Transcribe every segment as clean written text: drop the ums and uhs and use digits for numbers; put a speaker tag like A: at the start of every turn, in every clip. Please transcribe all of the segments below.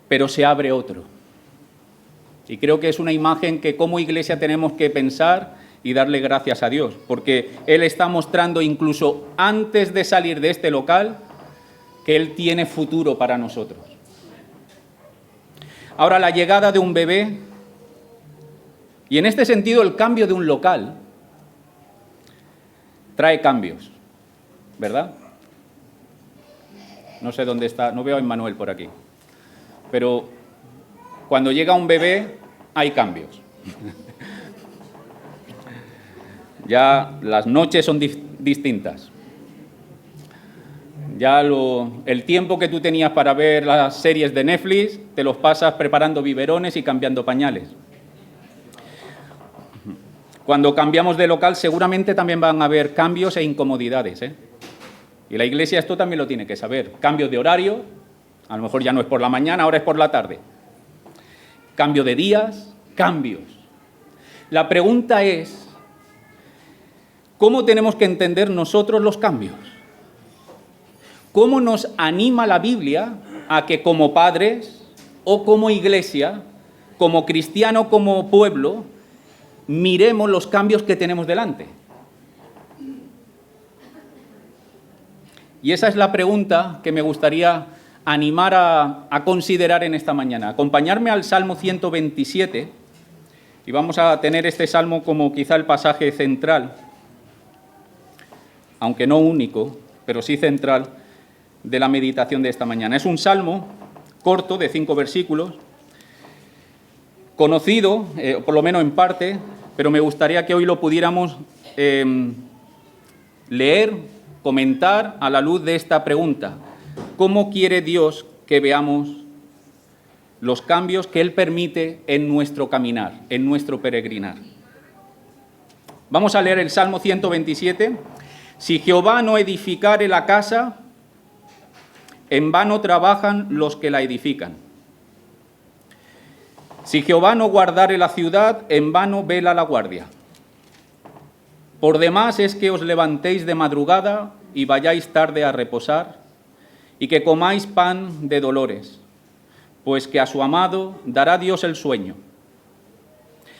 A: pero se abre otro. Y creo que es una imagen que como iglesia tenemos que pensar y darle gracias a Dios, porque Él está mostrando incluso antes de salir de este local que Él tiene futuro para nosotros. Ahora, la llegada de un bebé, y en este sentido el cambio de un local, trae cambios, ¿verdad? No sé dónde está, no veo a Emmanuel por aquí, pero cuando llega un bebé hay cambios. Ya las noches son distintas. Ya el tiempo que tú tenías para ver las series de Netflix, te los pasas preparando biberones y cambiando pañales. Cuando cambiamos de local, seguramente también van a haber cambios e incomodidades, ¿eh? Y la iglesia esto también lo tiene que saber. Cambios de horario, a lo mejor ya no es por la mañana, ahora es por la tarde. Cambio de días, cambios. La pregunta es, ¿cómo tenemos que entender nosotros los cambios? ¿Cómo nos anima la Biblia a que como padres o como iglesia, como cristiano, como pueblo, miremos los cambios que tenemos delante? Y esa es la pregunta que me gustaría animar a considerar en esta mañana. Acompañarme al Salmo 127, y vamos a tener este salmo como quizá el pasaje central, aunque no único, pero sí central, de la meditación de esta mañana. Es un salmo corto, de 5 versículos, conocido, por lo menos en parte, pero me gustaría que hoy lo pudiéramos leer, comentar a la luz de esta pregunta. ¿Cómo quiere Dios que veamos los cambios que Él permite en nuestro caminar, en nuestro peregrinar? Vamos a leer el Salmo 127. Si Jehová no edificare la casa, en vano trabajan los que la edifican. Si Jehová no guardare la ciudad, en vano vela la guardia. Por demás es que os levantéis de madrugada y vayáis tarde a reposar, y que comáis pan de dolores, pues que a su amado dará Dios el sueño.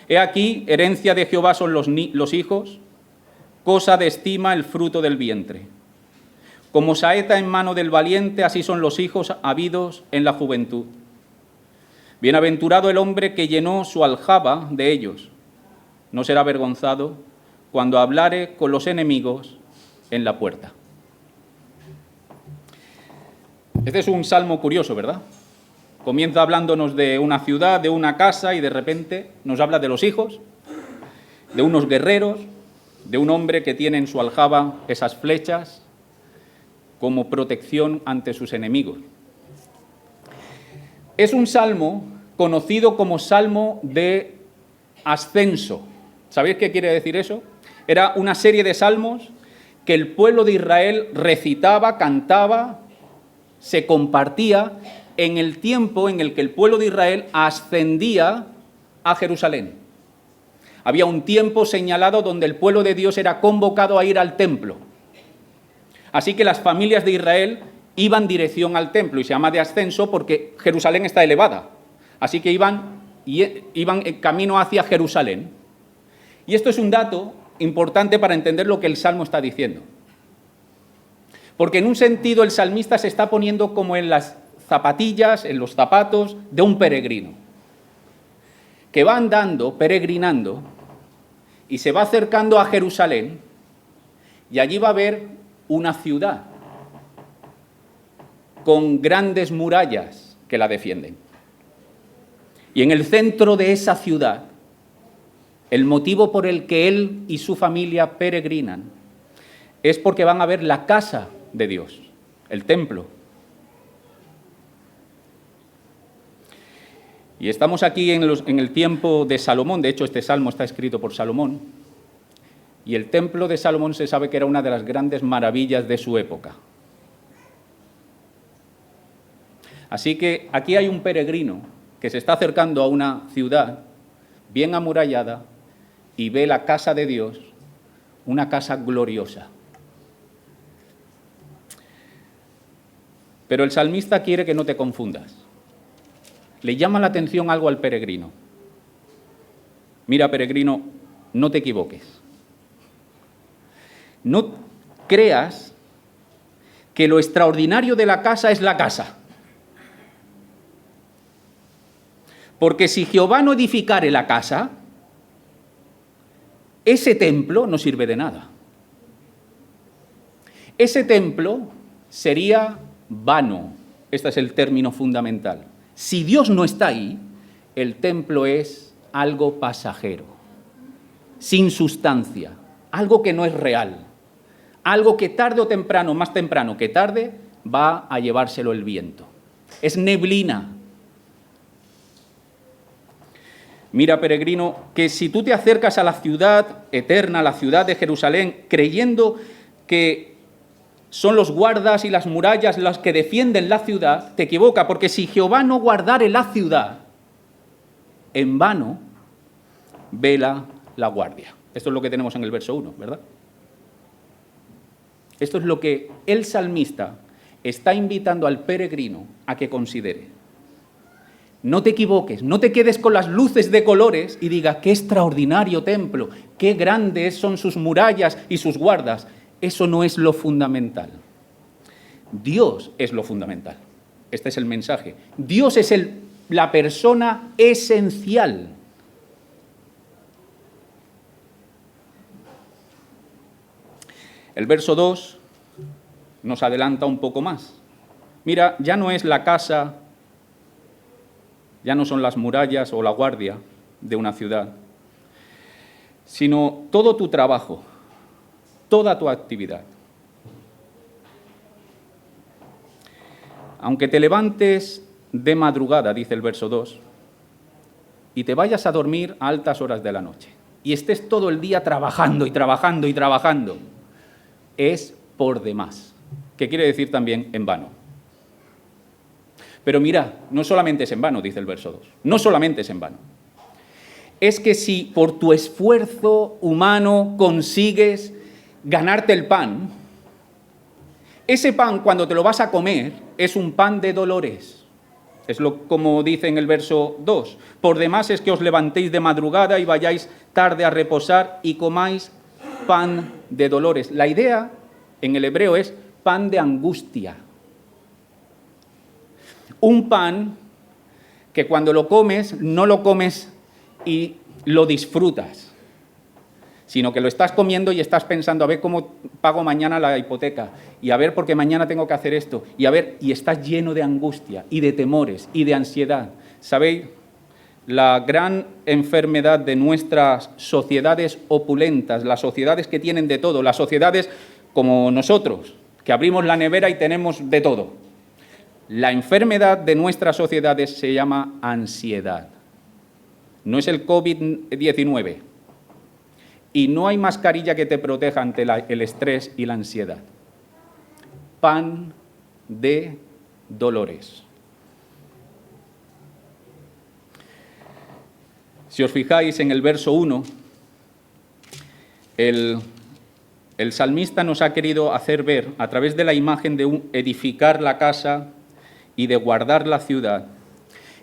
A: He aquí, herencia de Jehová son los hijos, cosa de estima el fruto del vientre. Como saeta en mano del valiente, así son los hijos habidos en la juventud. Bienaventurado el hombre que llenó su aljaba de ellos. No será avergonzado cuando hablare con los enemigos en la puerta. Este es un salmo curioso, ¿verdad? Comienza hablándonos de una ciudad, de una casa, y de repente nos habla de los hijos, de unos guerreros, de un hombre que tiene en su aljaba esas flechas como protección ante sus enemigos. Es un salmo conocido como salmo de ascenso. ¿Sabéis qué quiere decir eso? Era una serie de salmos que el pueblo de Israel recitaba, cantaba, se compartía en el tiempo en el que el pueblo de Israel ascendía a Jerusalén. Había un tiempo señalado donde el pueblo de Dios era convocado a ir al templo. Así que las familias de Israel iban dirección al templo, y se llama de ascenso porque Jerusalén está elevada. Así que iban en camino hacia Jerusalén. Y esto es un dato importante para entender lo que el Salmo está diciendo. Porque en un sentido el salmista se está poniendo como en las zapatillas, en los zapatos de un peregrino, que va andando, peregrinando, y se va acercando a Jerusalén, y allí va a ver una ciudad con grandes murallas que la defienden. Y en el centro de esa ciudad, el motivo por el que él y su familia peregrinan es porque van a ver la casa de Dios, el templo. Y estamos aquí en el tiempo de Salomón. De hecho, este salmo está escrito por Salomón. Y el templo de Salomón se sabe que era una de las grandes maravillas de su época. Así que aquí hay un peregrino que se está acercando a una ciudad bien amurallada y ve la casa de Dios, una casa gloriosa. Pero el salmista quiere que no te confundas. le llama la atención algo al peregrino. Mira, peregrino, no te equivoques. No creas que lo extraordinario de la casa es la casa. Porque si Jehová no edificare la casa, ese templo no sirve de nada. Ese templo sería vano. Este es el término fundamental. Si Dios no está ahí, el templo es algo pasajero, sin sustancia, algo que no es real, algo que tarde o temprano, más temprano que tarde, va a llevárselo el viento. Es neblina. Mira, peregrino, que si tú te acercas a la ciudad eterna, a la ciudad de Jerusalén, creyendo que son los guardas y las murallas las que defienden la ciudad, te equivoca, porque si Jehová no guardare la ciudad, en vano vela la guardia. Esto es lo que tenemos en el verso 1, ¿verdad? Esto es lo que el salmista está invitando al peregrino a que considere. No te equivoques, no te quedes con las luces de colores y diga, qué extraordinario templo, qué grandes son sus murallas y sus guardas. Eso no es lo fundamental. Dios es lo fundamental. Este es el mensaje. Dios es la persona esencial. El verso 2 nos adelanta un poco más. Mira, ya no es la casa, ya no son las murallas o la guardia de una ciudad, sino todo tu trabajo, toda tu actividad. Aunque te levantes de madrugada, dice el verso 2, y te vayas a dormir a altas horas de la noche, y estés todo el día trabajando y trabajando y trabajando, es por demás, que quiere decir también en vano. Pero mira, no solamente es en vano, dice el verso 2, no solamente es en vano. Es que si por tu esfuerzo humano consigues ganarte el pan, ese pan cuando te lo vas a comer es un pan de dolores. Es como dice en el verso 2. Por demás es que os levantéis de madrugada y vayáis tarde a reposar y comáis pan de dolores. La idea en el hebreo es pan de angustia. Un pan que cuando lo comes, no lo comes y lo disfrutas, sino que lo estás comiendo y estás pensando, a ver cómo pago mañana la hipoteca, y a ver porque mañana tengo que hacer esto, y estás lleno de angustia y de temores y de ansiedad. ¿Sabéis? La gran enfermedad de nuestras sociedades opulentas, las sociedades que tienen de todo, las sociedades como nosotros, que abrimos la nevera y tenemos de todo. La enfermedad de nuestras sociedades se llama ansiedad. No es el COVID-19. Y no hay mascarilla que te proteja ante el estrés y la ansiedad. Pan de dolores. Si os fijáis en el verso 1, el salmista nos ha querido hacer ver, a través de la imagen de edificar la casa y de guardar la ciudad,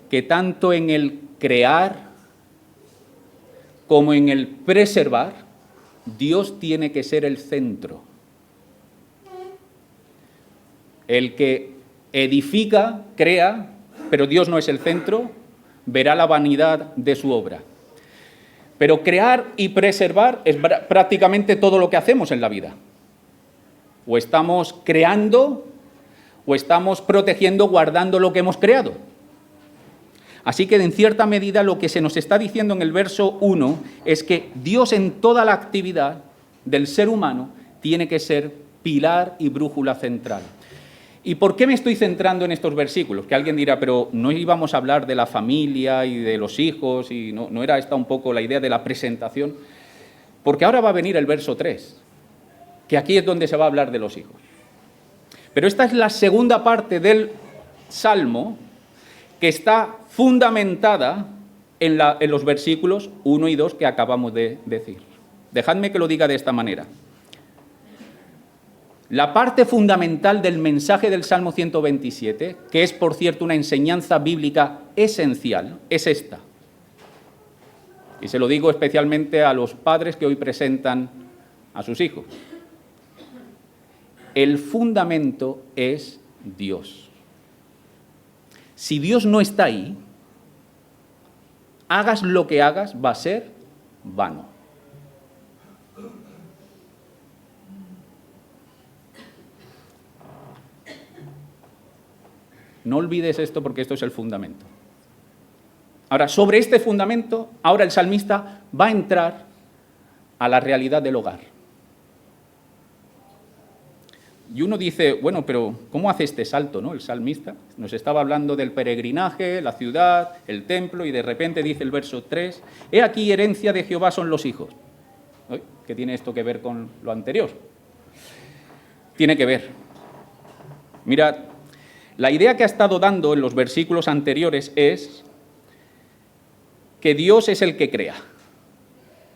A: que tanto en el crear como en el preservar, Dios tiene que ser el centro. El que edifica, crea, pero Dios no es el centro, verá la vanidad de su obra. Pero crear y preservar es prácticamente todo lo que hacemos en la vida. O estamos creando, o estamos protegiendo, guardando lo que hemos creado. Así que, en cierta medida, lo que se nos está diciendo en el verso 1 es que Dios en toda la actividad del ser humano tiene que ser pilar y brújula central. ¿Y por qué me estoy centrando en estos versículos? Que alguien dirá, pero no íbamos a hablar de la familia y de los hijos, y no era esta un poco la idea de la presentación. Porque ahora va a venir el verso 3, que aquí es donde se va a hablar de los hijos. Pero esta es la segunda parte del Salmo que está fundamentada en los versículos 1 y 2 que acabamos de decir. Dejadme que lo diga de esta manera. La parte fundamental del mensaje del Salmo 127, que es, por cierto, una enseñanza bíblica esencial es esta. Y se lo digo especialmente a los padres que hoy presentan a sus hijos. El fundamento es Dios. Si Dios no está ahí, hagas lo que hagas, va a ser vano. No olvides esto porque esto es el fundamento. Ahora, sobre este fundamento, ahora el salmista va a entrar a la realidad del hogar. Y uno dice, bueno, pero ¿cómo hace este salto, no? El salmista nos estaba hablando del peregrinaje, la ciudad, el templo, y de repente dice el verso 3, he aquí herencia de Jehová son los hijos. ¿Qué tiene esto que ver con lo anterior? Tiene que ver. Mirad, la idea que ha estado dando en los versículos anteriores es que Dios es el que crea.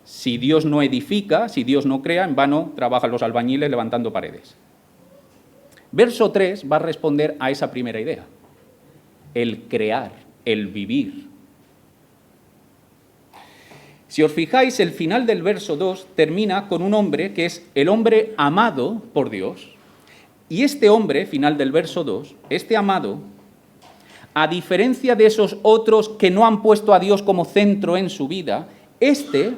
A: Si Dios no edifica, si Dios no crea, en vano trabajan los albañiles levantando paredes. Verso 3 va a responder a esa primera idea, el crear, el vivir. Si os fijáis, el final del verso 2 termina con un hombre que es el hombre amado por Dios, y este hombre, final del verso 2, este amado, a diferencia de esos otros que no han puesto a Dios como centro en su vida, este,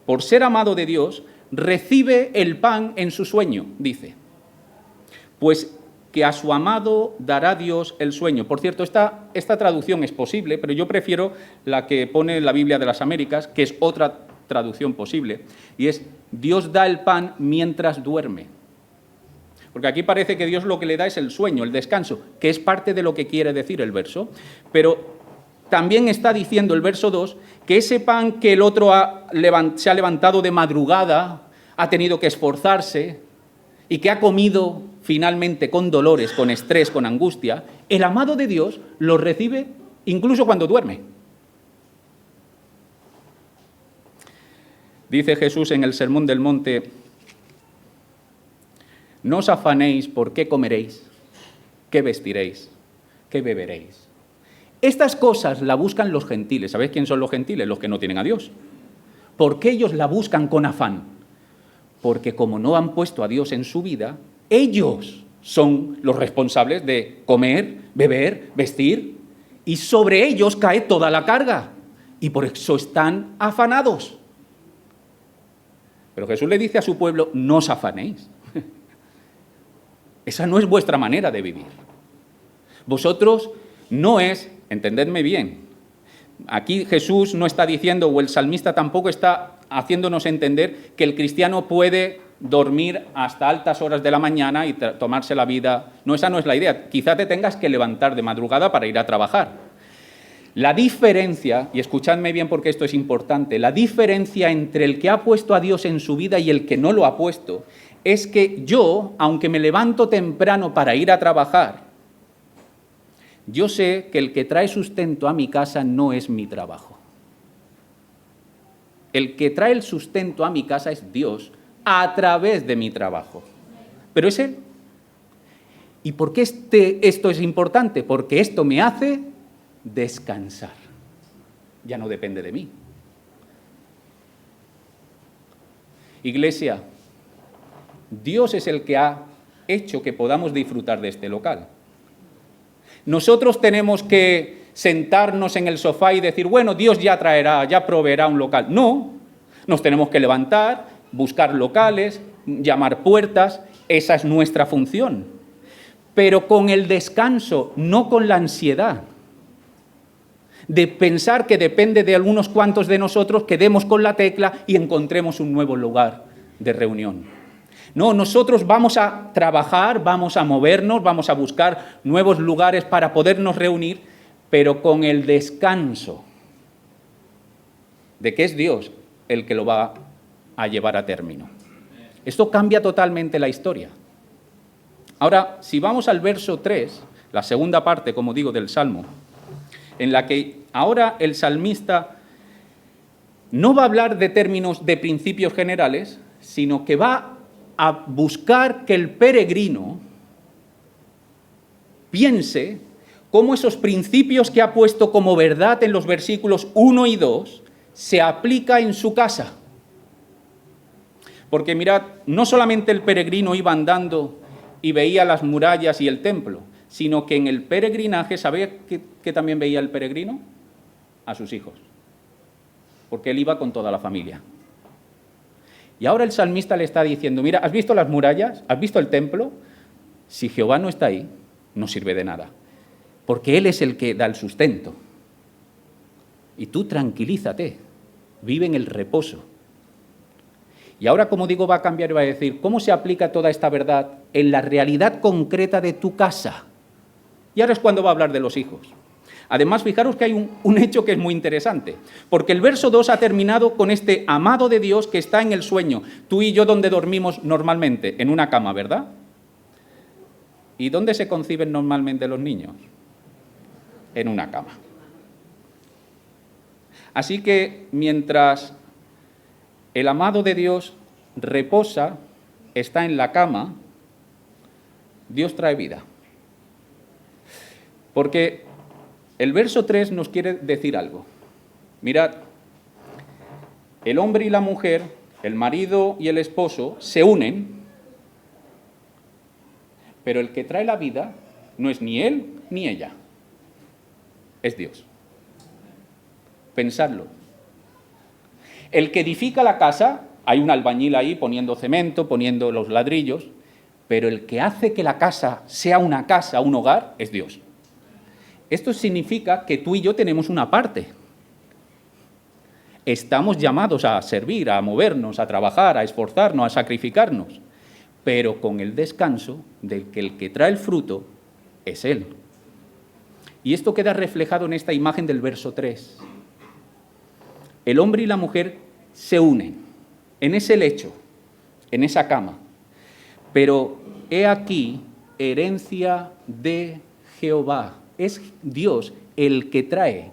A: por ser amado de Dios, recibe el pan en su sueño, dice. Pues que a su amado dará Dios el sueño. Por cierto, esta traducción es posible, pero yo prefiero la que pone la Biblia de las Américas, que es otra traducción posible, y es Dios da el pan mientras duerme. Porque aquí parece que Dios lo que le da es el sueño, el descanso, que es parte de lo que quiere decir el verso. Pero también está diciendo el verso 2 que ese pan que el otro se ha levantado de madrugada, ha tenido que esforzarse y que ha comido finalmente con dolores, con estrés, con angustia, el amado de Dios lo recibe incluso cuando duerme. Dice Jesús en el Sermón del Monte, no os afanéis por qué comeréis, qué vestiréis, qué beberéis. Estas cosas la buscan los gentiles. ¿Sabéis quién son los gentiles? Los que no tienen a Dios. ¿Por qué ellos la buscan con afán? Porque como no han puesto a Dios en su vida, ellos son los responsables de comer, beber, vestir, y sobre ellos cae toda la carga. Y por eso están afanados. Pero Jesús le dice a su pueblo, no os afanéis. Esa no es vuestra manera de vivir. Vosotros no es, entendedme bien, aquí Jesús no está diciendo, o el salmista tampoco está haciéndonos entender que el cristiano puede dormir hasta altas horas de la mañana y tomarse la vida. No, esa no es la idea. Quizá te tengas que levantar de madrugada para ir a trabajar. La diferencia, y escuchadme bien porque esto es importante, la diferencia entre el que ha puesto a Dios en su vida y el que no lo ha puesto, es que yo, aunque me levanto temprano para ir a trabajar, yo sé que el que trae sustento a mi casa no es mi trabajo. El que trae el sustento a mi casa es Dios a través de mi trabajo. Pero es Él. ¿Y por qué esto es importante? Porque esto me hace descansar. Ya no depende de mí. Iglesia, Dios es el que ha hecho que podamos disfrutar de este local. Nosotros tenemos que sentarnos en el sofá y decir, bueno, Dios ya traerá, ya proveerá un local. No, nos tenemos que levantar, buscar locales, llamar puertas, esa es nuestra función. Pero con el descanso, no con la ansiedad de pensar que depende de algunos cuantos de nosotros que demos con la tecla y encontremos un nuevo lugar de reunión. No, nosotros vamos a trabajar, vamos a movernos, vamos a buscar nuevos lugares para podernos reunir, pero con el descanso de que es Dios el que lo va a llevar a término. Esto cambia totalmente la historia. Ahora, si vamos al verso 3, la segunda parte, como digo, del Salmo, en la que ahora el salmista no va a hablar de términos de principios generales, sino que va a buscar que el peregrino piense cómo esos principios que ha puesto como verdad en los versículos 1 y 2 se aplica en su casa. Porque mirad, no solamente el peregrino iba andando y veía las murallas y el templo, sino que en el peregrinaje, ¿sabéis qué también veía el peregrino? A sus hijos. Porque él iba con toda la familia. Y ahora el salmista le está diciendo, mira, ¿has visto las murallas? ¿Has visto el templo? Si Jehová no está ahí, no sirve de nada. Porque Él es el que da el sustento. Y tú tranquilízate, vive en el reposo. Y ahora, como digo, va a cambiar y va a decir, ¿cómo se aplica toda esta verdad en la realidad concreta de tu casa? Y ahora es cuando va a hablar de los hijos. Además, fijaros que hay un hecho que es muy interesante, porque el verso 2 ha terminado con este amado de Dios que está en el sueño. Tú y yo, ¿dónde dormimos normalmente? En una cama, ¿verdad? ¿Y dónde se conciben normalmente los niños? En una cama. Así que mientras el amado de Dios reposa, está en la cama, Dios trae vida. Porque el verso 3 nos quiere decir algo. Mirad, el hombre y la mujer, el marido y el esposo, se unen, pero el que trae la vida no es ni él ni ella, es Dios. Pensadlo. El que edifica la casa, hay un albañil ahí poniendo cemento, poniendo los ladrillos, pero el que hace que la casa sea una casa, un hogar, es Dios. Esto significa que tú y yo tenemos una parte. Estamos llamados a servir, a movernos, a trabajar, a esforzarnos, a sacrificarnos, pero con el descanso de que el que trae el fruto es Él. Y esto queda reflejado en esta imagen del verso 3. El hombre y la mujer se unen en ese lecho, en esa cama, pero he aquí herencia de Jehová. Es Dios el que trae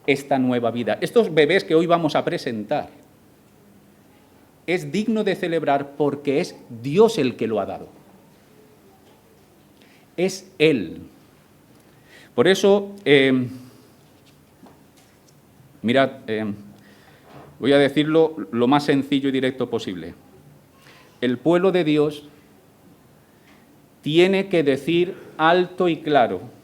A: esta nueva vida. Estos bebés que hoy vamos a presentar es digno de celebrar porque es Dios el que lo ha dado. Es Él. Por eso, mirad, voy a decirlo lo más sencillo y directo posible. El pueblo de Dios tiene que decir alto y claro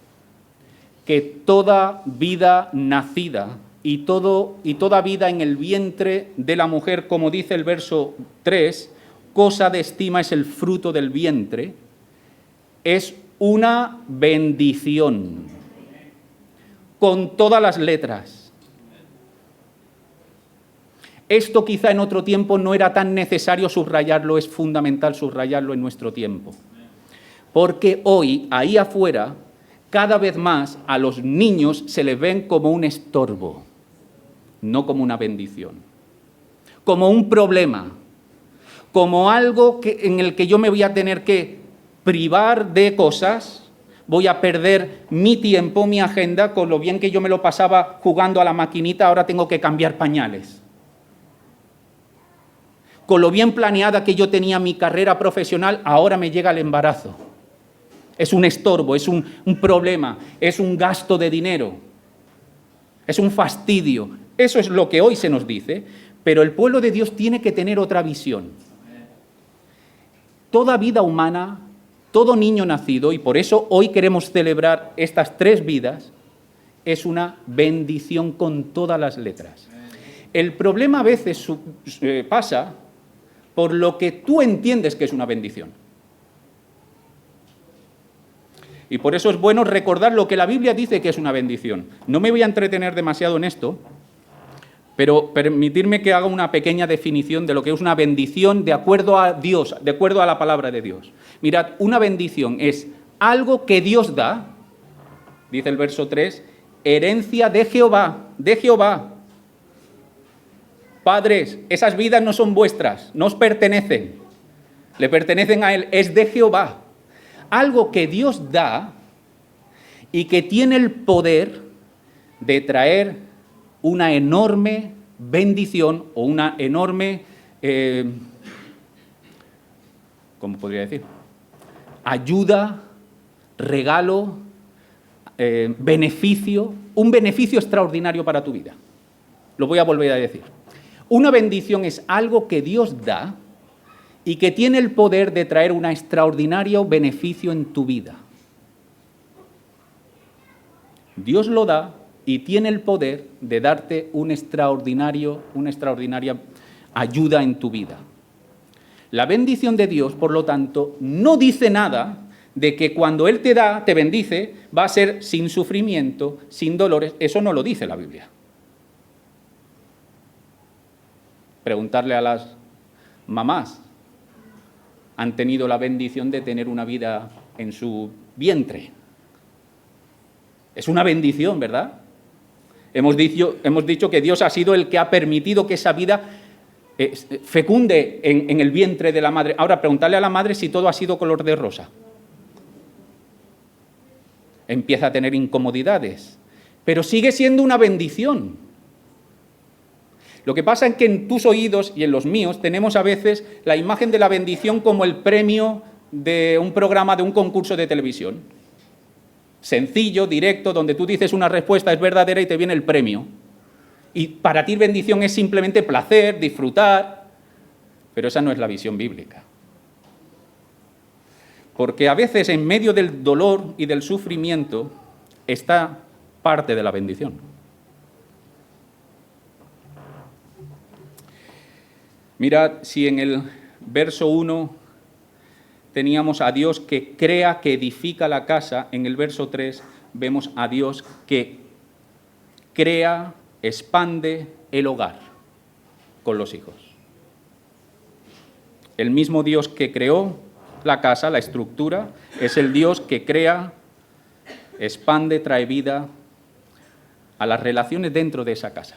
A: que toda vida nacida y toda vida en el vientre de la mujer, como dice el verso 3, cosa de estima es el fruto del vientre, es una bendición, con todas las letras. Esto quizá en otro tiempo no era tan necesario subrayarlo, es fundamental subrayarlo en nuestro tiempo. Porque hoy, ahí afuera, cada vez más a los niños se les ven como un estorbo, no como una bendición, como un problema, como algo en el que yo me voy a tener que privar de cosas, voy a perder mi tiempo, mi agenda, con lo bien que yo me lo pasaba jugando a la maquinita, ahora tengo que cambiar pañales. Con lo bien planeada que yo tenía mi carrera profesional, ahora me llega el embarazo. Es un estorbo, es un problema, es un gasto de dinero, es un fastidio. Eso es lo que hoy se nos dice, pero el pueblo de Dios tiene que tener otra visión. Toda vida humana, todo niño nacido, y por eso hoy queremos celebrar estas 3 vidas, es una bendición con todas las letras. El problema a veces pasa por lo que tú entiendes que es una bendición. Y por eso es bueno recordar lo que la Biblia dice que es una bendición. No me voy a entretener demasiado en esto, pero permitirme que haga una pequeña definición de lo que es una bendición de acuerdo a Dios, de acuerdo a la palabra de Dios. Mirad, una bendición es algo que Dios da, dice el verso 3, herencia de Jehová, de Jehová. Padres, esas vidas no son vuestras, no os pertenecen, le pertenecen a Él, es de Jehová. Algo que Dios da y que tiene el poder de traer una enorme bendición o una enorme, ¿cómo podría decir? Ayuda, regalo, beneficio, un beneficio extraordinario para tu vida. Lo voy a volver a decir. Una bendición es algo que Dios da y que tiene el poder de traer un extraordinario beneficio en tu vida. Dios lo da y tiene el poder de darte una extraordinaria ayuda en tu vida. La bendición de Dios, por lo tanto, no dice nada de que cuando Él te da, te bendice, va a ser sin sufrimiento, sin dolores. Eso no lo dice la Biblia. Preguntarle a las mamás, han tenido la bendición de tener una vida en su vientre. Es una bendición, ¿verdad? Hemos dicho que Dios ha sido el que ha permitido que esa vida fecunde en el vientre de la madre. Ahora, preguntarle a la madre si todo ha sido color de rosa. Empieza a tener incomodidades, pero sigue siendo una bendición. Lo que pasa es que en tus oídos y en los míos tenemos a veces la imagen de la bendición como el premio de un programa, de un concurso de televisión. Sencillo, directo, donde tú dices una respuesta es verdadera y te viene el premio. Y para ti bendición es simplemente placer, disfrutar, pero esa no es la visión bíblica. Porque a veces en medio del dolor y del sufrimiento está parte de la bendición. Mirad, si en el verso 1 teníamos a Dios que crea, que edifica la casa, en el verso 3 vemos a Dios que crea, expande el hogar con los hijos. El mismo Dios que creó la casa, la estructura, es el Dios que crea, expande, trae vida a las relaciones dentro de esa casa.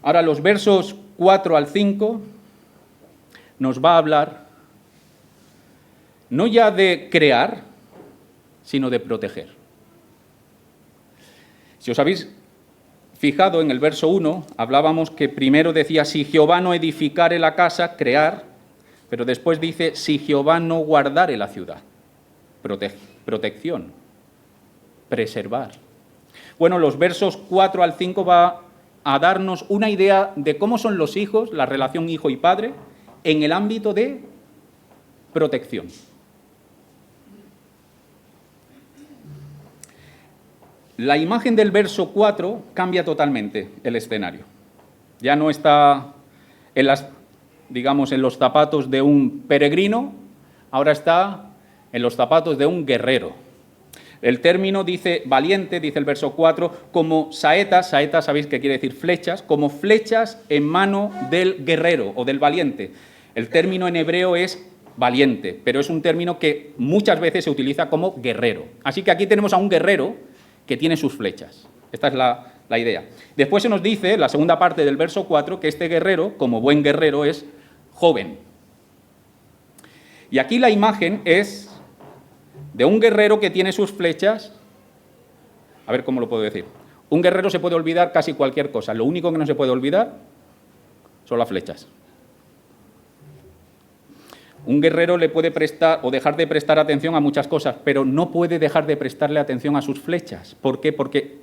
A: Ahora, los versos 4 al 5 nos va a hablar no ya de crear, sino de proteger. Si os habéis fijado en el verso 1, hablábamos que primero decía, si Jehová no edificare la casa, crear, pero después dice, si Jehová no guardare la ciudad, protección, preservar. Bueno, los versos 4 al 5 va a darnos una idea de cómo son los hijos, la relación hijo y padre, en el ámbito de protección. La imagen del verso 4 cambia totalmente el escenario. Ya no está en los zapatos de un peregrino, ahora está en los zapatos de un guerrero. El término dice valiente, dice el verso 4, como saetas, sabéis qué quiere decir flechas, como flechas en mano del guerrero o del valiente. El término en hebreo es valiente, pero es un término que muchas veces se utiliza como guerrero. Así que aquí tenemos a un guerrero que tiene sus flechas. Esta es la idea. Después se nos dice, la segunda parte del verso 4, que este guerrero, como buen guerrero, es joven. Y aquí la imagen es de un guerrero que tiene sus flechas. A ver cómo lo puedo decir. Un guerrero se puede olvidar casi cualquier cosa. Lo único que no se puede olvidar son las flechas. Un guerrero le puede prestar o dejar de prestar atención a muchas cosas, pero no puede dejar de prestarle atención a sus flechas. ¿Por qué? Porque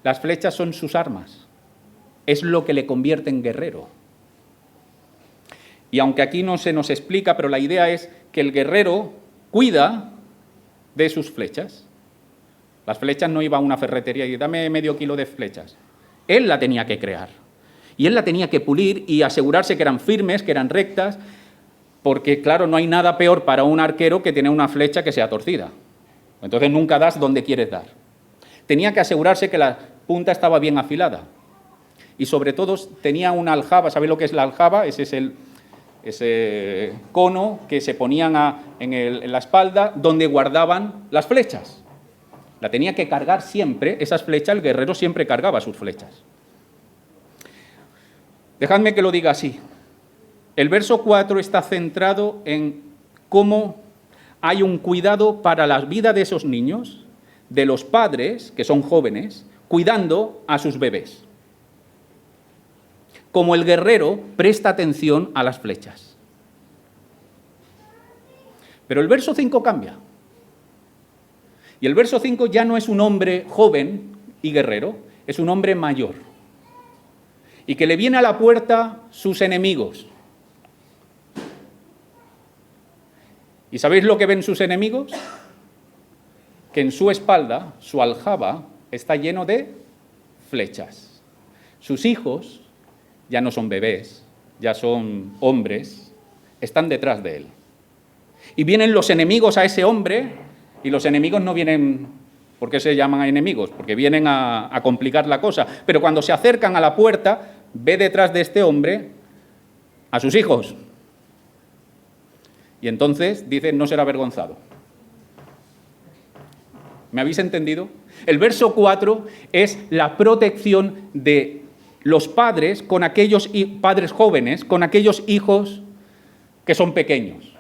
A: las flechas son sus armas. Es lo que le convierte en guerrero. Y aunque aquí no se nos explica, pero la idea es que el guerrero cuida de sus flechas. Las flechas no iba a una ferretería y dame medio kilo de flechas. Él la tenía que crear. Y él la tenía que pulir y asegurarse que eran firmes, que eran rectas, porque, claro, no hay nada peor para un arquero que tener una flecha que sea torcida. Entonces nunca das donde quieres dar. Tenía que asegurarse que la punta estaba bien afilada. Y sobre todo tenía una aljaba. ¿Sabéis lo que es la aljaba? Ese es ese cono que se ponían en la espalda donde guardaban las flechas. La tenía que cargar siempre, esas flechas, el guerrero siempre cargaba sus flechas. Dejadme que lo diga así. El verso 4 está centrado en cómo hay un cuidado para la vida de esos niños, de los padres, que son jóvenes, cuidando a sus bebés. Como el guerrero presta atención a las flechas. Pero el verso 5 cambia. Y el verso 5 ya no es un hombre joven y guerrero, es un hombre mayor. Y que le viene a la puerta sus enemigos. ¿Y sabéis lo que ven sus enemigos? Que en su espalda, su aljaba, está lleno de flechas. Sus hijos ya no son bebés, ya son hombres, están detrás de él. Y vienen los enemigos a ese hombre, y los enemigos no vienen, ¿por qué se llaman enemigos? Porque vienen a complicar la cosa. Pero cuando se acercan a la puerta, ve detrás de este hombre a sus hijos. Y entonces dice, no será avergonzado. ¿Me habéis entendido? El verso 4 es la protección de los padres con aquellos padres jóvenes, con aquellos hijos que son pequeños.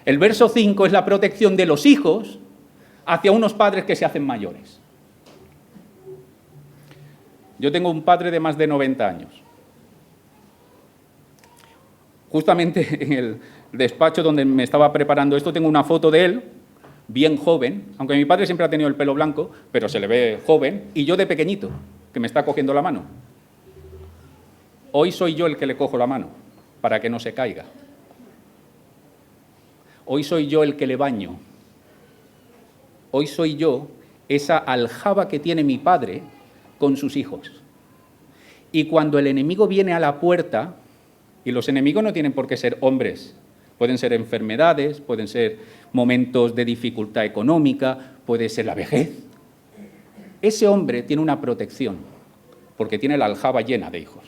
A: El verso 5 es la protección de los hijos hacia unos padres que se hacen mayores. Yo tengo un padre de más de 90 años. Justamente en el despacho donde me estaba preparando esto tengo una foto de él, bien joven, aunque mi padre siempre ha tenido el pelo blanco, pero se le ve joven, y yo de pequeñito, que me está cogiendo la mano. Hoy soy yo el que le cojo la mano, para que no se caiga. Hoy soy yo el que le baño. Hoy soy yo esa aljaba que tiene mi padre con sus hijos. Y cuando el enemigo viene a la puerta, y los enemigos no tienen por qué ser hombres, pueden ser enfermedades, pueden ser momentos de dificultad económica, puede ser la vejez. Ese hombre tiene una protección, porque tiene la aljaba llena de hijos.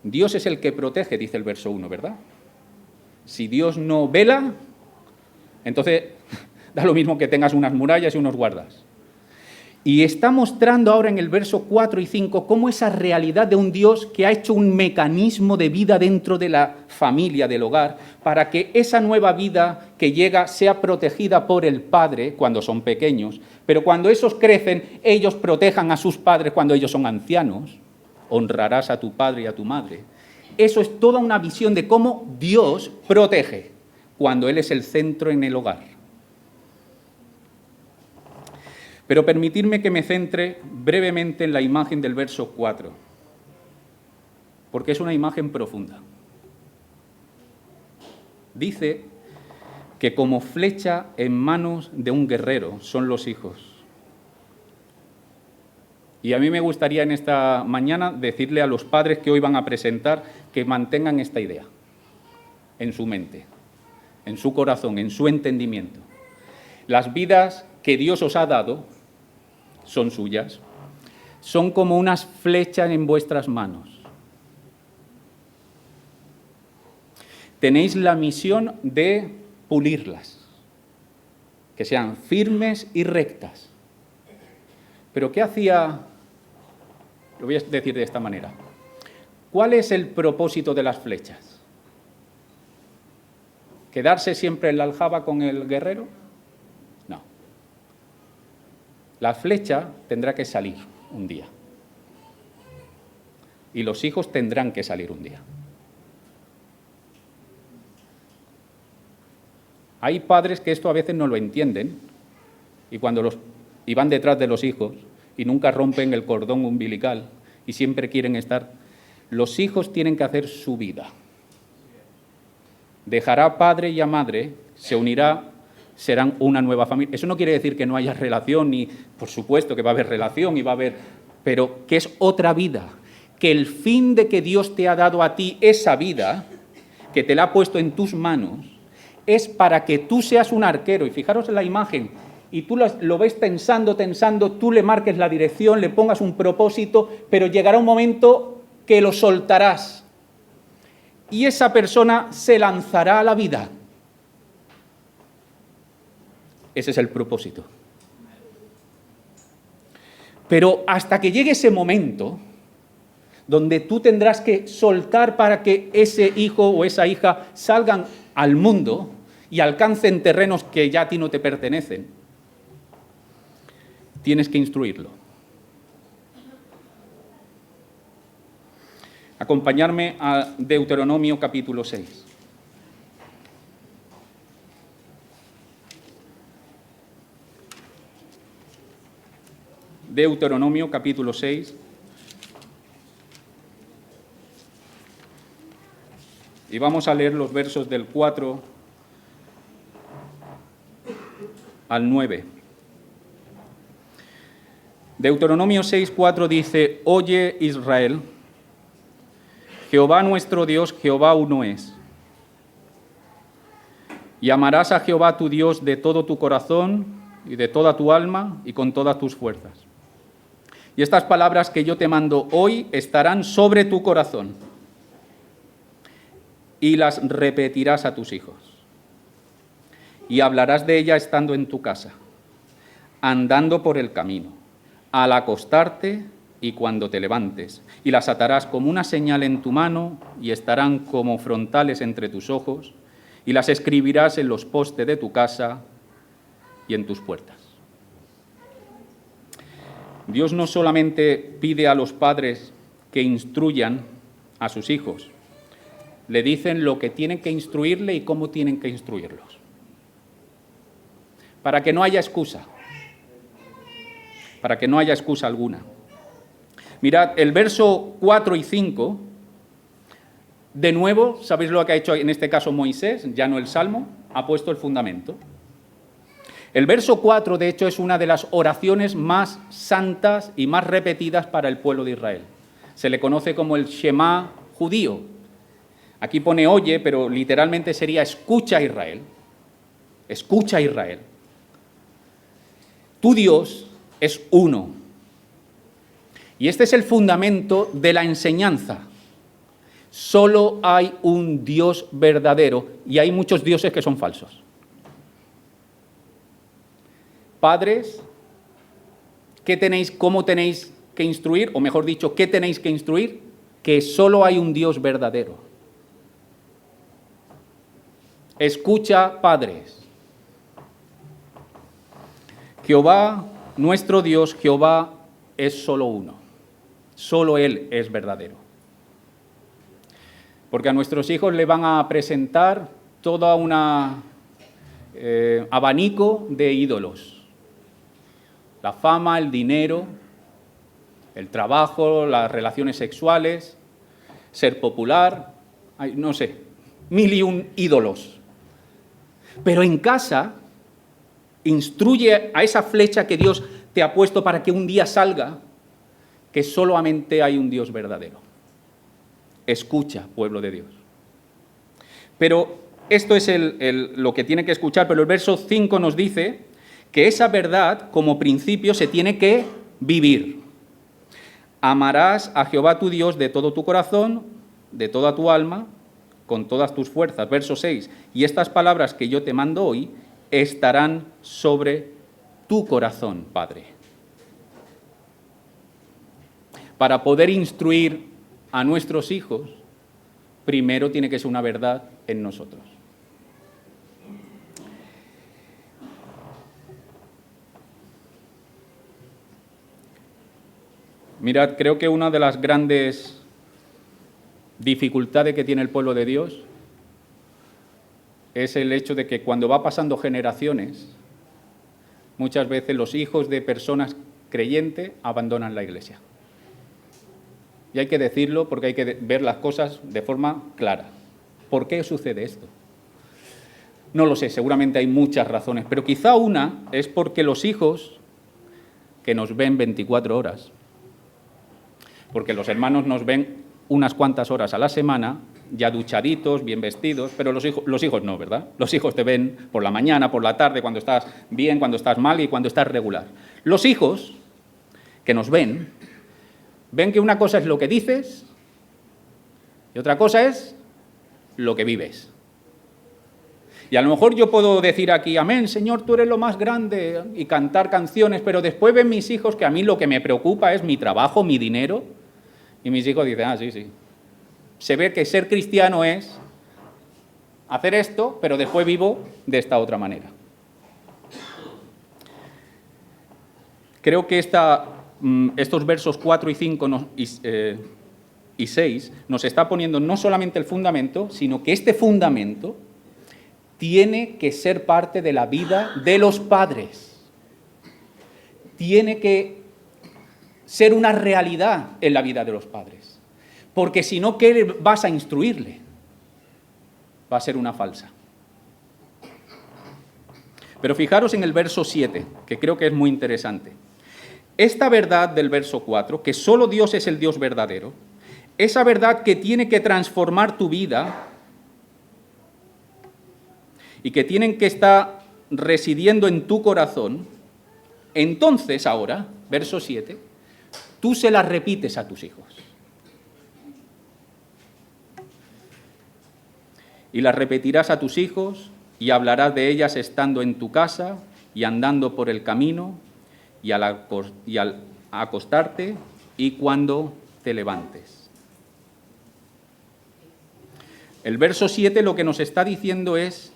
A: Dios es el que protege, dice el verso 1, ¿verdad? Si Dios no vela, entonces da lo mismo que tengas unas murallas y unos guardas. Y está mostrando ahora en el verso 4 y 5 cómo esa realidad de un Dios que ha hecho un mecanismo de vida dentro de la familia, del hogar, para que esa nueva vida que llega sea protegida por el Padre cuando son pequeños, pero cuando esos crecen, ellos protejan a sus padres cuando ellos son ancianos. Honrarás a tu padre y a tu madre. Eso es toda una visión de cómo Dios protege cuando Él es el centro en el hogar. Pero permitidme que me centre brevemente en la imagen del verso 4, porque es una imagen profunda. Dice que como flecha en manos de un guerrero son los hijos. Y a mí me gustaría en esta mañana decirle a los padres que hoy van a presentar que mantengan esta idea en su mente, en su corazón, en su entendimiento. Las vidas que Dios os ha dado son suyas, son como unas flechas en vuestras manos. Tenéis la misión de pulirlas, que sean firmes y rectas. Pero ¿qué hacía? Lo voy a decir de esta manera. ¿Cuál es el propósito de las flechas? ¿Quedarse siempre en la aljaba con el guerrero? No. La flecha tendrá que salir un día. Y los hijos tendrán que salir un día. Hay padres que esto a veces no lo entienden y van detrás de los hijos y nunca rompen el cordón umbilical y siempre quieren estar. Los hijos tienen que hacer su vida. Dejará a padre y a madre, se unirá, serán una nueva familia. Eso no quiere decir que no haya relación, ni por supuesto que va a haber relación y va a haber, pero que es otra vida. Que el fin de que Dios te ha dado a ti esa vida, que te la ha puesto en tus manos, es para que tú seas un arquero. Y fijaros en la imagen, y tú lo ves tensando, tú le marques la dirección, le pongas un propósito, pero llegará un momento que lo soltarás. Y esa persona se lanzará a la vida. Ese es el propósito. Pero hasta que llegue ese momento, donde tú tendrás que soltar para que ese hijo o esa hija salgan al mundo y alcancen terrenos que ya a ti no te pertenecen, tienes que instruirlo. Acompañarme a Deuteronomio capítulo 6. Deuteronomio capítulo 6. Y vamos a leer los versos del 4 al 9. Deuteronomio 6:4 dice: Oye Israel, Jehová nuestro Dios, Jehová uno es. Y amarás a Jehová tu Dios de todo tu corazón y de toda tu alma y con todas tus fuerzas. Y estas palabras que yo te mando hoy estarán sobre tu corazón y las repetirás a tus hijos. Y hablarás de ellas estando en tu casa, andando por el camino, al acostarte y cuando te levantes, y las atarás como una señal en tu mano y estarán como frontales entre tus ojos, y las escribirás en los postes de tu casa y en tus puertas. Dios no solamente pide a los padres que instruyan a sus hijos, le dicen lo que tienen que instruirle y cómo tienen que instruirlos, para que no haya excusa, para que no haya excusa alguna. Mirad, el verso 4 y 5, de nuevo, ¿sabéis lo que ha hecho en este caso Moisés? Ya no el Salmo, ha puesto el fundamento. El verso 4, de hecho, es una de las oraciones más santas y más repetidas para el pueblo de Israel. Se le conoce como el Shema judío. Aquí pone oye, pero literalmente sería escucha Israel. Escucha Israel. Tu Dios es uno. Y este es el fundamento de la enseñanza. Solo hay un Dios verdadero y hay muchos dioses que son falsos. Padres, ¿cómo tenéis que instruir? O mejor dicho, ¿qué tenéis que instruir? Que solo hay un Dios verdadero. Escucha, padres. Jehová, nuestro Dios, Jehová es solo uno. Solo Él es verdadero. Porque a nuestros hijos le van a presentar toda una abanico de ídolos. La fama, el dinero, el trabajo, las relaciones sexuales, ser popular, no sé, 1001 ídolos. Pero en casa, instruye a esa flecha que Dios te ha puesto para que un día salga, que solamente hay un Dios verdadero. Escucha, pueblo de Dios. Pero esto es lo que tiene que escuchar, pero el verso 5 nos dice que esa verdad, como principio, se tiene que vivir. Amarás a Jehová tu Dios de todo tu corazón, de toda tu alma, con todas tus fuerzas. Verso 6. Y estas palabras que yo te mando hoy estarán sobre tu corazón, Padre. Para poder instruir a nuestros hijos, primero tiene que ser una verdad en nosotros. Mirad, creo que una de las grandes dificultades que tiene el pueblo de Dios es el hecho de que cuando va pasando generaciones, muchas veces los hijos de personas creyentes abandonan la iglesia. Y hay que decirlo porque hay que ver las cosas de forma clara. ¿Por qué sucede esto? No lo sé, seguramente hay muchas razones, pero quizá una es porque los hijos que nos ven 24 horas, porque los hermanos nos ven unas cuantas horas a la semana, ya duchaditos, bien vestidos, pero los hijos no, ¿verdad? Los hijos te ven por la mañana, por la tarde, cuando estás bien, cuando estás mal y cuando estás regular. Los hijos que nos ven que una cosa es lo que dices y otra cosa es lo que vives. Y a lo mejor yo puedo decir aquí, amén, Señor, tú eres lo más grande, y cantar canciones, pero después ven mis hijos que a mí lo que me preocupa es mi trabajo, mi dinero, y mis hijos dicen, sí. Se ve que ser cristiano es hacer esto, pero después vivo de esta otra manera. Creo que estos versos 4 y 5 y 6 nos está poniendo no solamente el fundamento, sino que este fundamento tiene que ser parte de la vida de los padres. Tiene que ser una realidad en la vida de los padres. Porque si no, ¿qué vas a instruirle? Va a ser una falsa. Pero fijaros en el verso 7, que creo que es muy interesante. Esta verdad del verso 4, que solo Dios es el Dios verdadero, esa verdad que tiene que transformar tu vida y que tienen que estar residiendo en tu corazón, entonces ahora, verso 7, tú se la repites a tus hijos. Y las repetirás a tus hijos y hablarás de ellas estando en tu casa y andando por el camino y al acostarte y cuando te levantes. El verso 7 lo que nos está diciendo es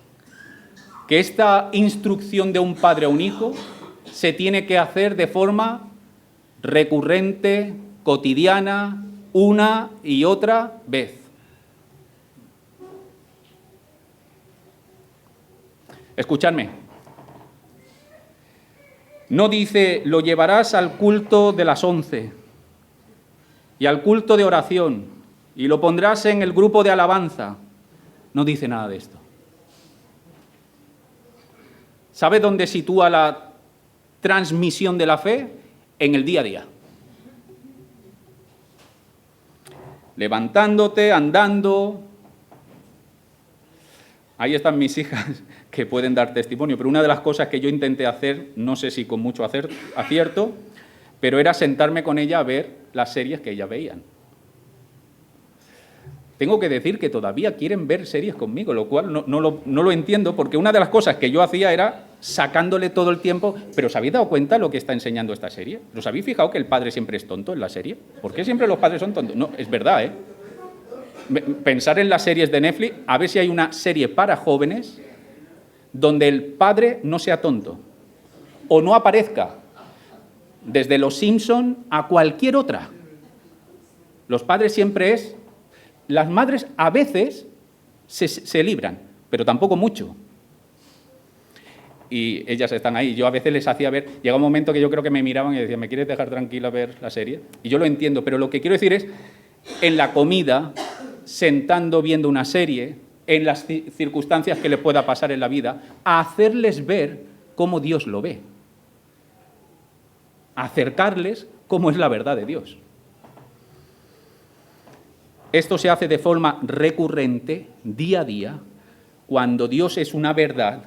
A: que esta instrucción de un padre a un hijo se tiene que hacer de forma recurrente, cotidiana, una y otra vez. Escuchadme. No dice, lo llevarás al culto de las 11 y al culto de oración y lo pondrás en el grupo de alabanza. No dice nada de esto. ¿Sabe dónde sitúa la transmisión de la fe? En el día a día. Levantándote, andando. Ahí están mis hijas que pueden dar testimonio, pero una de las cosas que yo intenté hacer, no sé si con mucho acierto, pero era sentarme con ella a ver las series que ellas veían. Tengo que decir que todavía quieren ver series conmigo, lo cual no lo entiendo, porque una de las cosas que yo hacía era sacándole todo el tiempo, pero ¿os habéis dado cuenta lo que está enseñando esta serie? ¿Os habéis fijado que el padre siempre es tonto en la serie? ¿Por qué siempre los padres son tontos? No, es verdad, ¿eh? Pensar en las series de Netflix, a ver si hay una serie para jóvenes donde el padre no sea tonto o no aparezca, desde Los Simpson a cualquier otra. Los padres siempre es... Las madres a veces se libran, pero tampoco mucho. Y ellas están ahí. Yo a veces les hacía ver... Llega un momento que yo creo que me miraban y decían, ¿me quieres dejar tranquila ver la serie? Y yo lo entiendo, pero lo que quiero decir es, en la comida, sentando viendo una serie, en las circunstancias que le pueda pasar en la vida, a hacerles ver cómo Dios lo ve. A acercarles cómo es la verdad de Dios. Esto se hace de forma recurrente, día a día. Cuando Dios es una verdad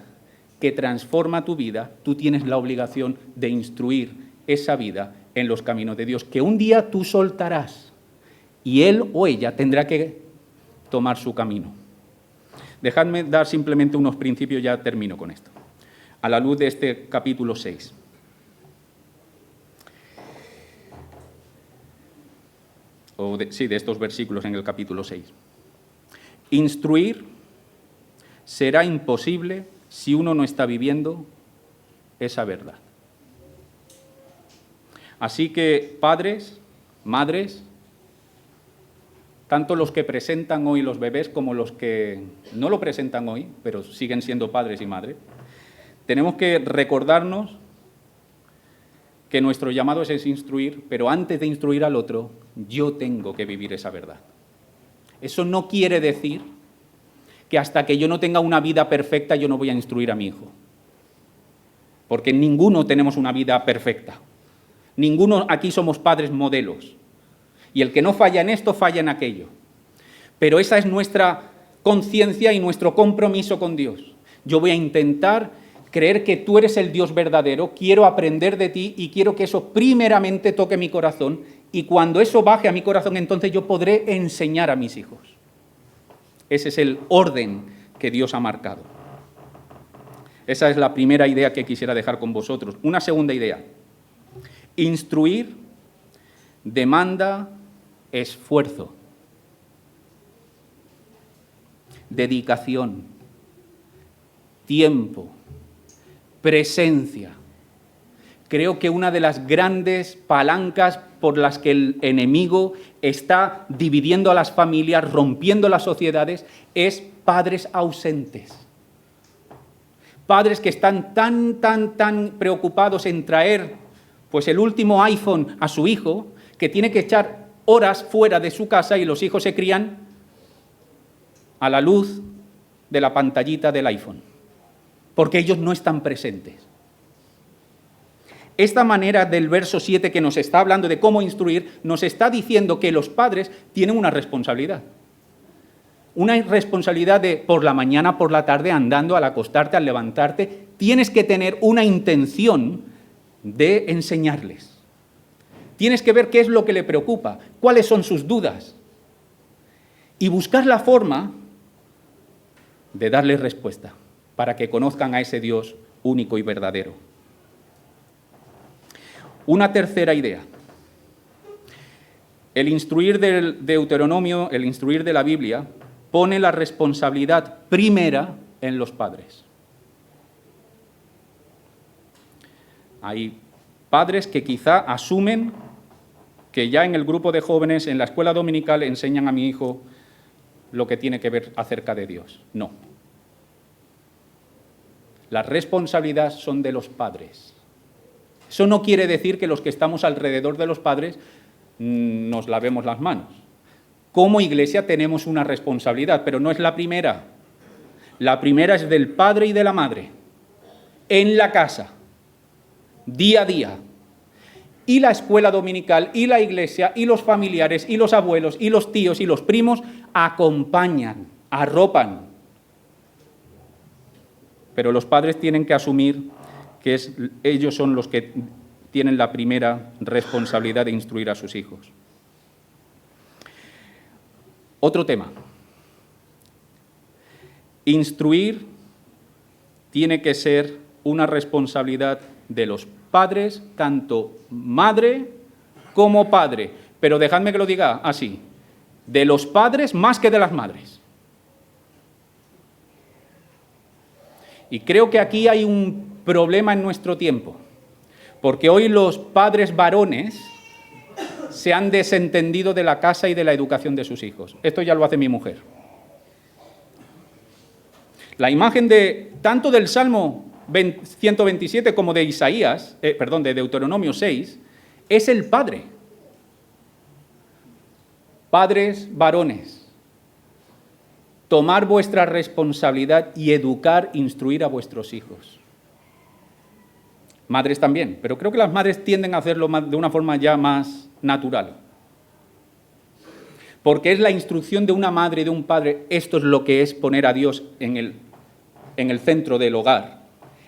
A: que transforma tu vida, tú tienes la obligación de instruir esa vida en los caminos de Dios, que un día tú soltarás y él o ella tendrá que tomar su camino. Dejadme dar simplemente unos principios, ya termino con esto, a la luz de este capítulo 6. De estos versículos en el capítulo 6. Instruir será imposible si uno no está viviendo esa verdad. Así que, padres, madres, tanto los que presentan hoy los bebés como los que no lo presentan hoy, pero siguen siendo padres y madres, tenemos que recordarnos que nuestro llamado es instruir, pero antes de instruir al otro, yo tengo que vivir esa verdad. Eso no quiere decir que hasta que yo no tenga una vida perfecta, yo no voy a instruir a mi hijo. Porque ninguno tenemos una vida perfecta. Ninguno aquí somos padres modelos. Y el que no falla en esto, falla en aquello. Pero esa es nuestra conciencia y nuestro compromiso con Dios. Yo voy a intentar creer que tú eres el Dios verdadero, quiero aprender de ti y quiero que eso primeramente toque mi corazón, y cuando eso baje a mi corazón, entonces yo podré enseñar a mis hijos. Ese es el orden que Dios ha marcado. Esa es la primera idea que quisiera dejar con vosotros. Una segunda idea. Instruir demanda esfuerzo, dedicación, tiempo, presencia. Creo que una de las grandes palancas por las que el enemigo está dividiendo a las familias, rompiendo las sociedades, es padres ausentes. Padres que están tan preocupados en traer pues el último iPhone a su hijo, que tiene que echar horas fuera de su casa y los hijos se crían a la luz de la pantallita del iPhone, porque ellos no están presentes. Esta manera del verso 7 que nos está hablando de cómo instruir, nos está diciendo que los padres tienen una responsabilidad. Una responsabilidad de por la mañana, por la tarde, andando, al acostarte, al levantarte, tienes que tener una intención de enseñarles. Tienes que ver qué es lo que le preocupa, cuáles son sus dudas y buscar la forma de darles respuesta para que conozcan a ese Dios único y verdadero. Una tercera idea. El instruir del Deuteronomio, el instruir de la Biblia, pone la responsabilidad primera en los padres. Hay padres que quizá asumen que ya en el grupo de jóvenes, en la escuela dominical, enseñan a mi hijo lo que tiene que ver acerca de Dios. No. Las responsabilidades son de los padres. Eso no quiere decir que los que estamos alrededor de los padres nos lavemos las manos. Como iglesia tenemos una responsabilidad, pero no es la primera. La primera es del padre y de la madre, en la casa, día a día. Y la escuela dominical, y la iglesia, y los familiares, y los abuelos, y los tíos, y los primos acompañan, arropan. Pero los padres tienen que asumir que ellos son los que tienen la primera responsabilidad de instruir a sus hijos. Otro tema. Instruir tiene que ser una responsabilidad de los padres, tanto madre como padre. Pero dejadme que lo diga así, de los padres más que de las madres. Y creo que aquí hay un problema en nuestro tiempo, porque hoy los padres varones se han desentendido de la casa y de la educación de sus hijos. Esto ya lo hace mi mujer. La imagen de tanto del Salmo 127 como de de Deuteronomio 6, es el padre. Padres varones, tomar vuestra responsabilidad y educar, instruir a vuestros hijos. Madres también, pero creo que las madres tienden a hacerlo de una forma ya más natural. Porque es la instrucción de una madre y de un padre, esto es lo que es poner a Dios en el centro del hogar.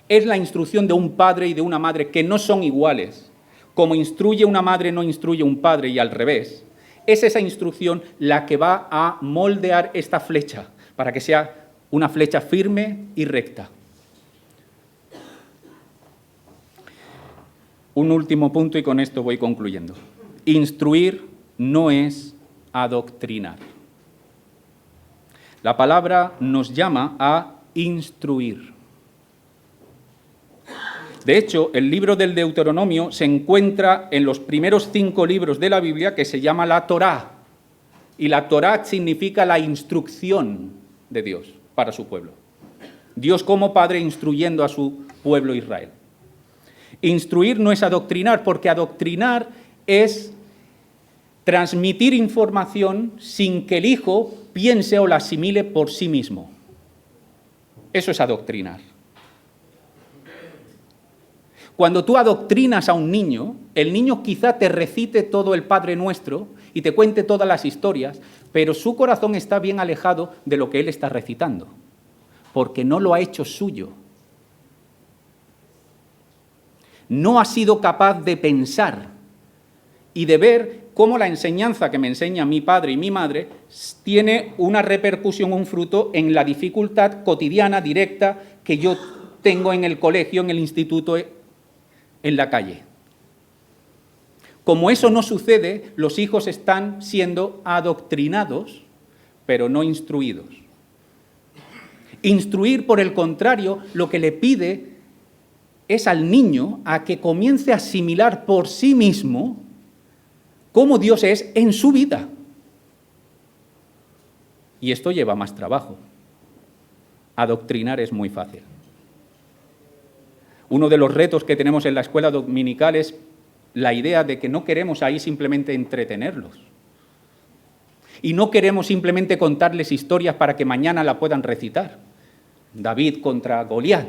A: Es la instrucción de un padre y de una madre que no son iguales. Como instruye una madre, no instruye un padre y al revés. Es esa instrucción la que va a moldear esta flecha para que sea una flecha firme y recta. Un último punto y con esto voy concluyendo. Instruir no es adoctrinar. La palabra nos llama a instruir. De hecho, el libro del Deuteronomio se encuentra en los primeros 5 libros de la Biblia que se llama la Torá. Y la Torá significa la instrucción de Dios para su pueblo. Dios como Padre instruyendo a su pueblo Israel. Instruir no es adoctrinar, porque adoctrinar es transmitir información sin que el hijo piense o la asimile por sí mismo. Eso es adoctrinar. Cuando tú adoctrinas a un niño, el niño quizá te recite todo el Padre Nuestro y te cuente todas las historias, pero su corazón está bien alejado de lo que él está recitando, porque no lo ha hecho suyo. No ha sido capaz de pensar y de ver cómo la enseñanza que me enseña mi padre y mi madre tiene una repercusión, un fruto en la dificultad cotidiana, directa, que yo tengo en el colegio, en el instituto, en la calle. Como eso no sucede, los hijos están siendo adoctrinados, pero no instruidos. Instruir, por el contrario, lo que le pide es al niño a que comience a asimilar por sí mismo cómo Dios es en su vida. Y esto lleva más trabajo. Adoctrinar es muy fácil. Uno de los retos que tenemos en la escuela dominical es la idea de que no queremos ahí simplemente entretenerlos. Y no queremos simplemente contarles historias para que mañana la puedan recitar, David contra Goliat,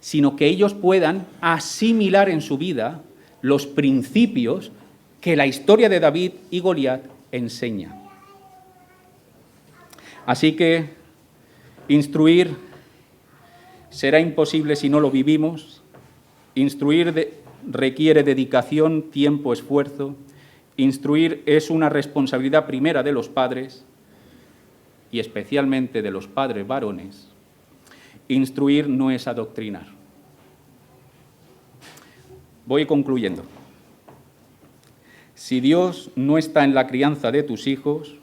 A: sino que ellos puedan asimilar en su vida los principios que la historia de David y Goliat enseña. Así que instruir será imposible si no lo vivimos. Instruir requiere dedicación, tiempo, esfuerzo. Instruir es una responsabilidad primera de los padres y especialmente de los padres varones. Instruir no es adoctrinar. Voy concluyendo. Si Dios no está en la crianza de tus hijos,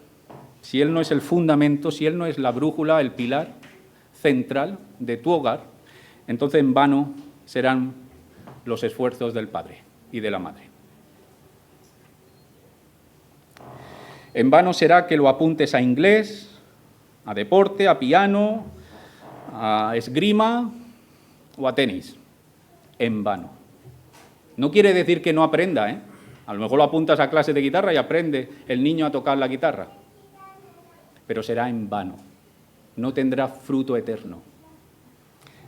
A: si Él no es el fundamento, si Él no es la brújula, el pilar central de tu hogar, entonces en vano serán los esfuerzos del padre y de la madre. En vano será que lo apuntes a inglés, a deporte, a piano, a esgrima o a tenis. En vano. No quiere decir que no aprenda, ¿eh? A lo mejor lo apuntas a clases de guitarra y aprende el niño a tocar la guitarra. Pero será en vano. No tendrá fruto eterno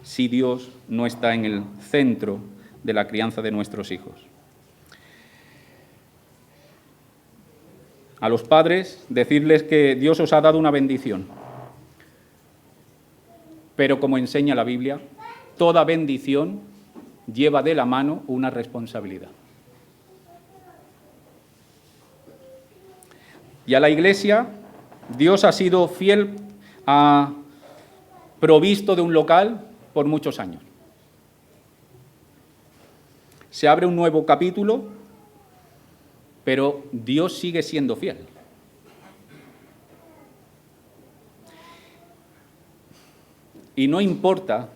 A: si Dios no está en el centro de la crianza de nuestros hijos. A los padres, decirles que Dios os ha dado una bendición. Pero como enseña la Biblia, toda bendición lleva de la mano una responsabilidad. Y a la Iglesia, Dios ha sido fiel, ha provisto de un local por muchos años. Se abre un nuevo capítulo, pero Dios sigue siendo fiel. Y no importa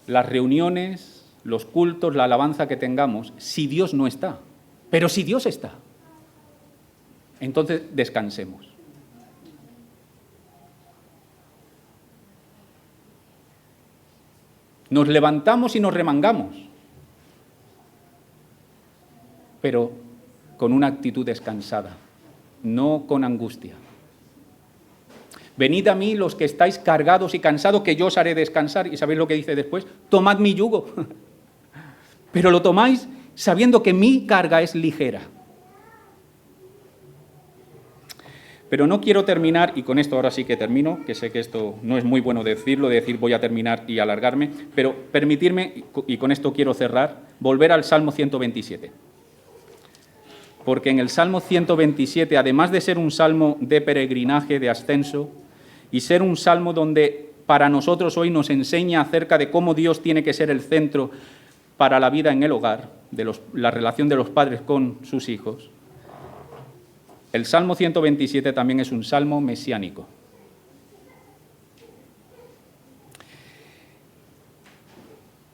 A: las reuniones, los cultos, la alabanza que tengamos, si Dios no está. Pero si Dios está, entonces descansemos. Nos levantamos y nos remangamos, pero con una actitud descansada, no con angustia. Venid a mí los que estáis cargados y cansados, que yo os haré descansar. ¿Y sabéis lo que dice después? Tomad mi yugo. Pero lo tomáis sabiendo que mi carga es ligera. Pero no quiero terminar, y con esto ahora sí que termino, que sé que esto no es muy bueno decirlo, de decir voy a terminar y alargarme, pero permitirme, y con esto quiero cerrar, volver al Salmo 127. Porque en el Salmo 127, además de ser un salmo de peregrinaje, de ascenso, y ser un salmo donde para nosotros hoy nos enseña acerca de cómo Dios tiene que ser el centro para la vida en el hogar, de la relación de los padres con sus hijos, el Salmo 127 también es un salmo mesiánico.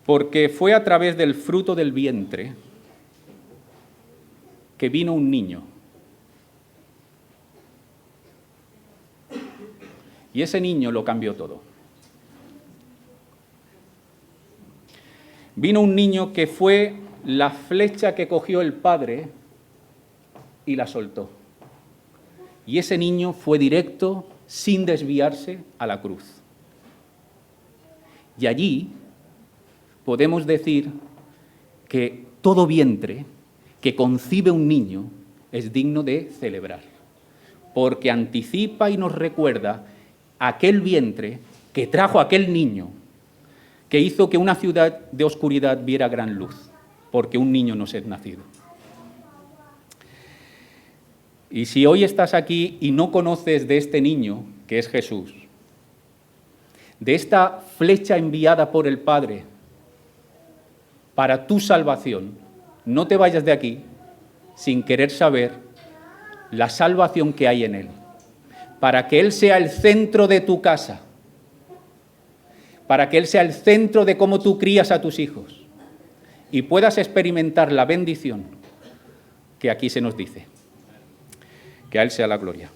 A: Porque fue a través del fruto del vientre que vino un niño. Y ese niño lo cambió todo. Vino un niño que fue la flecha que cogió el padre y la soltó. Y ese niño fue directo, sin desviarse, a la cruz. Y allí podemos decir que todo vientre que concibe un niño es digno de celebrar, porque anticipa y nos recuerda aquel vientre que trajo aquel niño, que hizo que una ciudad de oscuridad viera gran luz, porque un niño nos es nacido. Y si hoy estás aquí y no conoces de este niño, que es Jesús, de esta flecha enviada por el Padre para tu salvación, no te vayas de aquí sin querer saber la salvación que hay en Él, para que Él sea el centro de tu casa, para que Él sea el centro de cómo tú crías a tus hijos y puedas experimentar la bendición que aquí se nos dice. Que a Él sea la gloria.